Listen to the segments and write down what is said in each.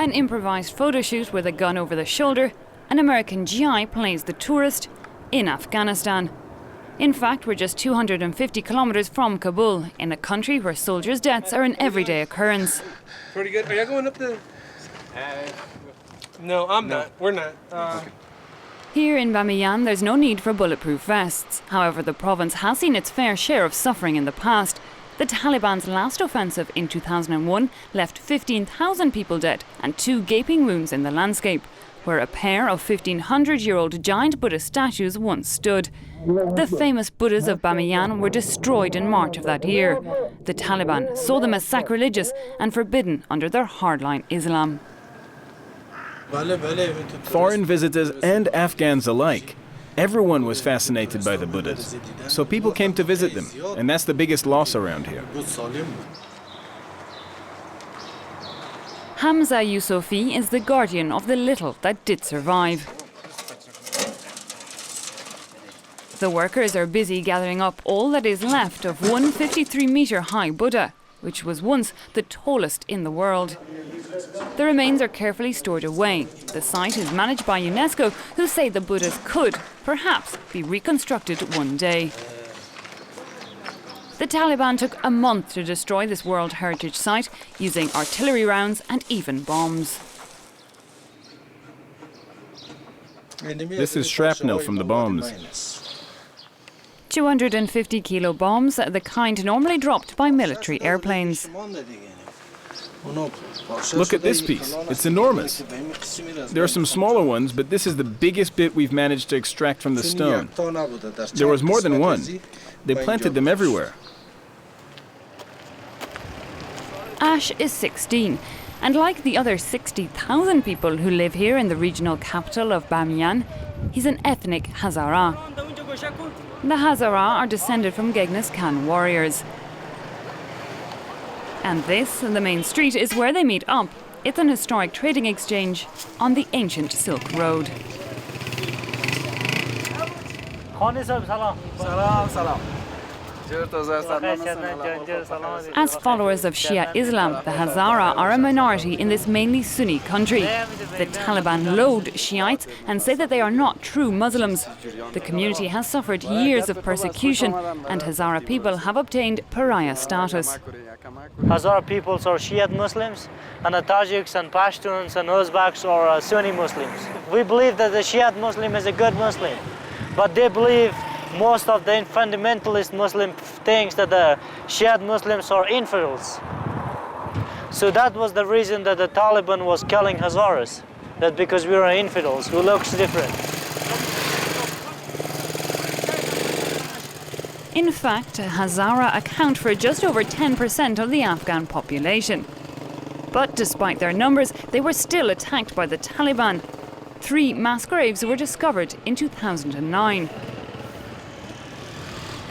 An improvised photo shoot with a gun over the shoulder, an American GI plays the tourist in Afghanistan. In fact, we're just 250 kilometers from Kabul, in a country where soldiers' deaths are an everyday occurrence. Pretty good. Are y'all going up the... No, I'm not. We're not. Here in Bamiyan, there's no need for bulletproof vests. However, the province has seen its fair share of suffering in the past. The Taliban's last offensive in 2001 left 15,000 people dead and 2 gaping wounds in the landscape, where a pair of 1,500-year-old giant Buddhist statues once stood. The famous Buddhas of Bamiyan were destroyed in March of that year. The Taliban saw them as sacrilegious and forbidden under their hardline Islam. Foreign visitors and Afghans alike. Everyone was fascinated by the Buddhas, so people came to visit them, and that's the biggest loss around here. Hamza Yousofi is the guardian of the little that did survive. The workers are busy gathering up all that is left of one 53-metre-high Buddha, which was once the tallest in the world. The remains are carefully stored away. The site is managed by UNESCO, who say the Buddhas could, perhaps, be reconstructed one day. The Taliban took a month to destroy this World Heritage Site, using artillery rounds and even bombs. This is shrapnel from the bombs. 250-kilo bombs, the kind normally dropped by military airplanes. Look at this piece. It's enormous. There are some smaller ones, but this is the biggest bit we've managed to extract from the stone. There was more than one. They planted them everywhere. Ash is 16, and like the other 60,000 people who live here in the regional capital of Bamiyan, he's an ethnic Hazara. The Hazara are descended from Genghis Khan warriors. And this, the main street, is where they meet up. It's an historic trading exchange on the ancient Silk Road. As followers of Shia Islam, the Hazara are a minority in this mainly Sunni country. The Taliban loathe Shiites and say that they are not true Muslims. The community has suffered years of persecution, and Hazara people have obtained pariah status. Hazara peoples are Shiite Muslims, and the Tajiks and Pashtuns and Uzbeks are Sunni Muslims. We believe that the Shiite Muslim is a good Muslim, but they believe most of the fundamentalist Muslim thinks that the Shiite Muslims are infidels. So that was the reason that the Taliban was killing Hazaras, that because we are infidels, who looks different. In fact, Hazara account for just over 10% of the Afghan population. But despite their numbers, they were still attacked by the Taliban. 3 mass graves were discovered in 2009.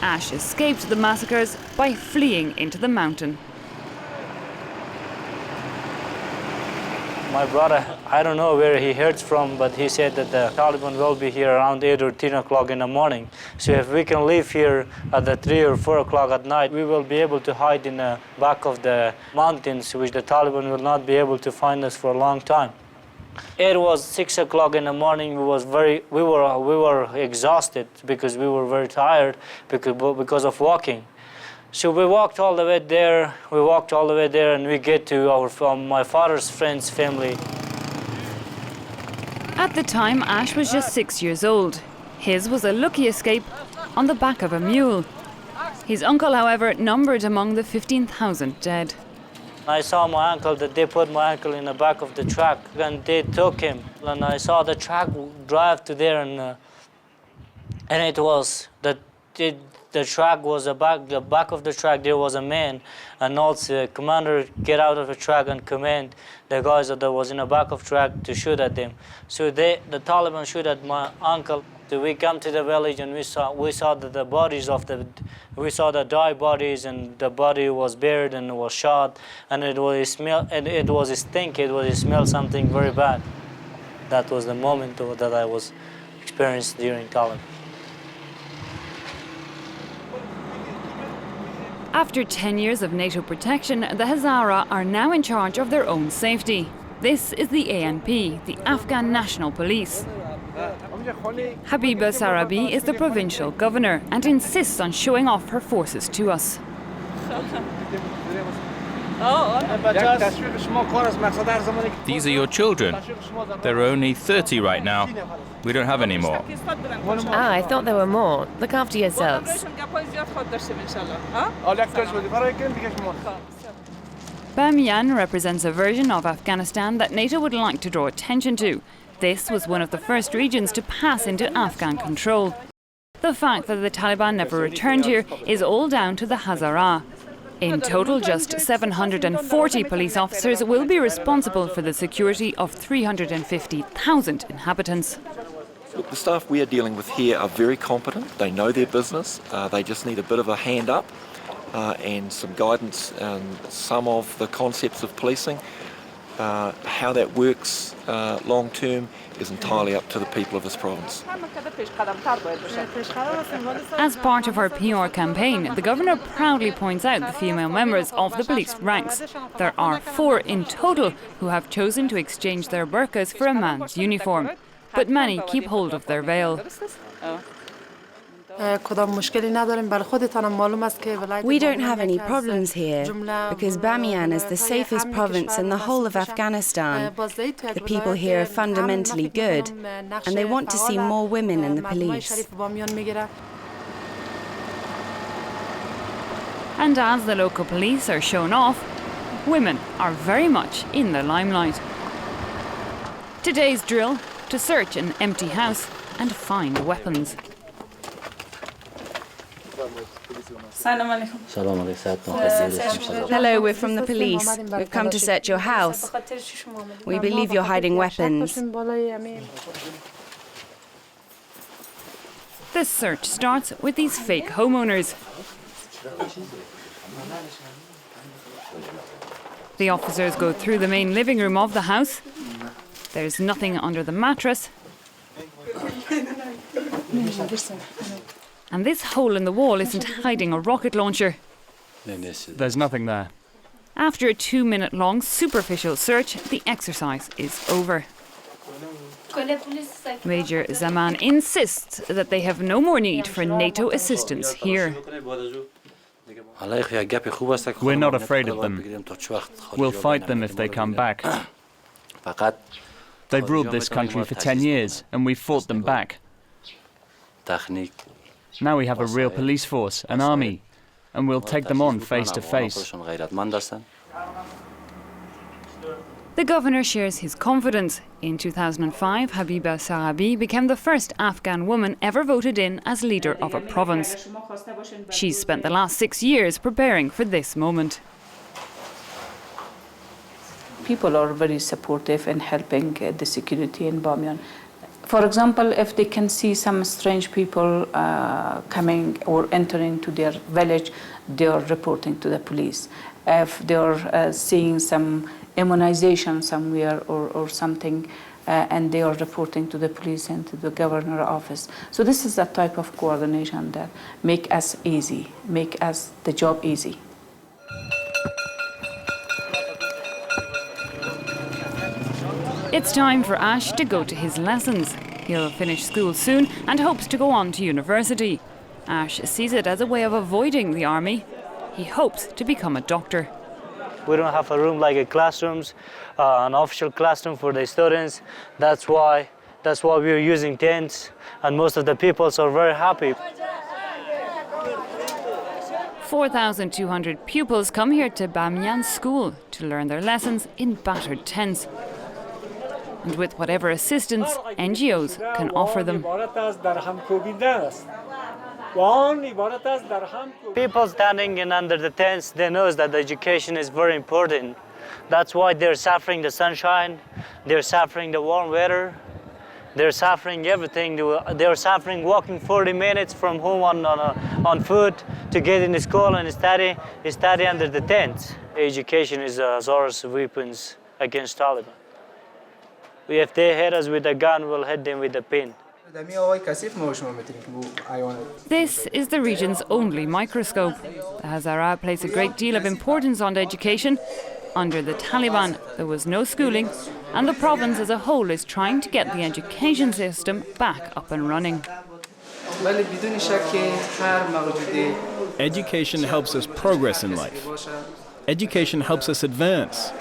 Ash escaped the massacres by fleeing into the mountain. My brother, I don't know where he heard from, but he said that the Taliban will be here around 8 or 10 o'clock in the morning. So if we can leave here at the 3 or 4 o'clock at night, we will be able to hide in the back of the mountains, which the Taliban will not be able to find us for a long time. It was 6 o'clock in the morning. We were exhausted because we were very tired because of walking. So we walked all the way there. And we get to my father's friend's family. At the time, Ash was just 6 years old. His was a lucky escape on the back of a mule. His uncle, however, numbered among the 15,000 dead. I saw my uncle, that they put my uncle in the back of the truck and they took him. And I saw the truck drive to there, and it was the truck was the back of the truck. There was a man, and also commander get out of the truck and command the guys that was in the back of the truck to shoot at them. So the Taliban shoot at my uncle. So we come to the village and we saw the bodies of we saw the dead bodies, and the body was buried and was shot, and it was stink. It was smell something very bad. That was the moment that I was experienced during Taliban. After 10 years of NATO protection, the Hazara are now in charge of their own safety. This is the ANP, the Afghan National Police. Habiba Sarabi is the provincial governor and insists on showing off her forces to us. These are your children. There are only 30 right now. We don't have any more. Ah, I thought there were more. Look after yourselves. Bamiyan represents a version of Afghanistan that NATO would like to draw attention to. This was one of the first regions to pass into Afghan control. The fact that the Taliban never returned here is all down to the Hazara. In total, just 740 police officers will be responsible for the security of 350,000 inhabitants. Look, the staff we are dealing with here are very competent. They know their business. They just need a bit of a hand up and some guidance and some of the concepts of policing. How that works long term is entirely up to the people of this province. As part of her PR campaign, the governor proudly points out the female members of the police ranks. There are 4 in total who have chosen to exchange their burqas for a man's uniform, but many keep hold of their veil. We don't have any problems here because Bamiyan is the safest province in the whole of Afghanistan. The people here are fundamentally good and they want to see more women in the police. And as the local police are shown off, women are very much in the limelight. Today's drill: to search an empty house and find weapons. Hello, we're from the police. We've come to search your house. We believe you're hiding weapons. This search starts with these fake homeowners. The officers go through the main living room of the house. There's nothing under the mattress. And this hole in the wall isn't hiding a rocket launcher. There's nothing there. After a 2-minute-long superficial search, the exercise is over. Major Zaman insists that they have no more need for NATO assistance here. We're not afraid of them. We'll fight them if they come back. They've ruled this country for 10 years, and we've fought them back. Now we have a real police force, an army, and we'll take them on face to face. The governor shares his confidence. In 2005, Habiba Sarabi became the first Afghan woman ever voted in as leader of a province. She's spent the last 6 years preparing for this moment. People are very supportive in helping the security in Bamiyan. For example, if they can see some strange people coming or entering to their village, they are reporting to the police. If they are seeing some immunization somewhere or something, and they are reporting to the police and to the governor's office. So this is a type of coordination that make us easy, make us the job easy. It's time for Ash to go to his lessons. He'll finish school soon and hopes to go on to university. Ash sees it as a way of avoiding the army. He hopes to become a doctor. We don't have a room like a classrooms, an official classroom for the students. That's why we're using tents, and most of the people are very happy. 4,200 pupils come here to Bamiyan School to learn their lessons in battered tents. And with whatever assistance NGOs can offer them. People standing in under the tents, they know that the education is very important. That's why they're suffering the sunshine, they're suffering the warm weather, they're suffering everything. They're suffering walking 40 minutes from home on foot to get in the school and study under the tents. Education is a source of weapons against Taliban. If they hit us with a gun, we'll hit them with a pin. This is the region's only microscope. The Hazara place a great deal of importance on education. Under the Taliban, there was no schooling, and the province as a whole is trying to get the education system back up and running. Education helps us progress in life. Education helps us advance.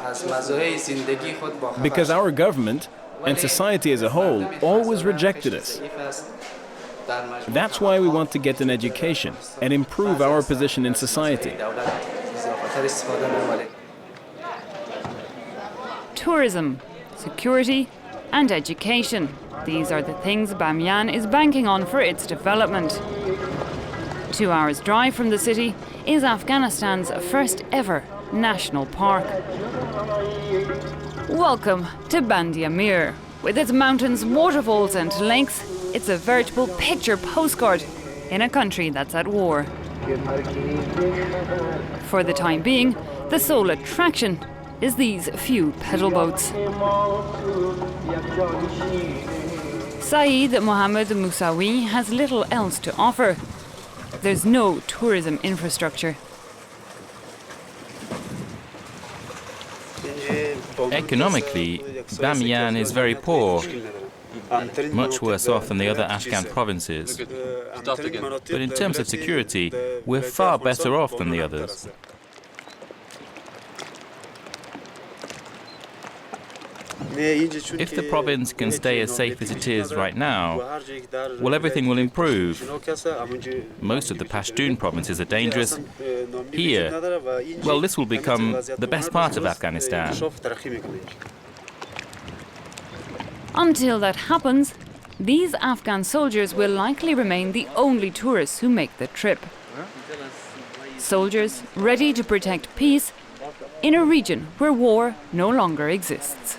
Because our government and society as a whole always rejected us. That's why we want to get an education and improve our position in society. Tourism, security, and education. These are the things Bamiyan is banking on for its development. 2 hours' drive from the city is Afghanistan's first ever national park. Welcome to Bandi Amir. With its mountains, waterfalls and lakes, it's a veritable picture postcard in a country that's at war. For the time being, the sole attraction is these few pedal boats. Saeed Mohammed Musawi has little else to offer. There's no tourism infrastructure. Economically, Bamiyan is very poor, much worse off than the other Afghan provinces. But in terms of security, we're far better off than the others. If the province can stay as safe as it is right now, well, everything will improve. Most of the Pashtun provinces are dangerous. Here, well, this will become the best part of Afghanistan. Until that happens, these Afghan soldiers will likely remain the only tourists who make the trip. Soldiers ready to protect peace in a region where war no longer exists.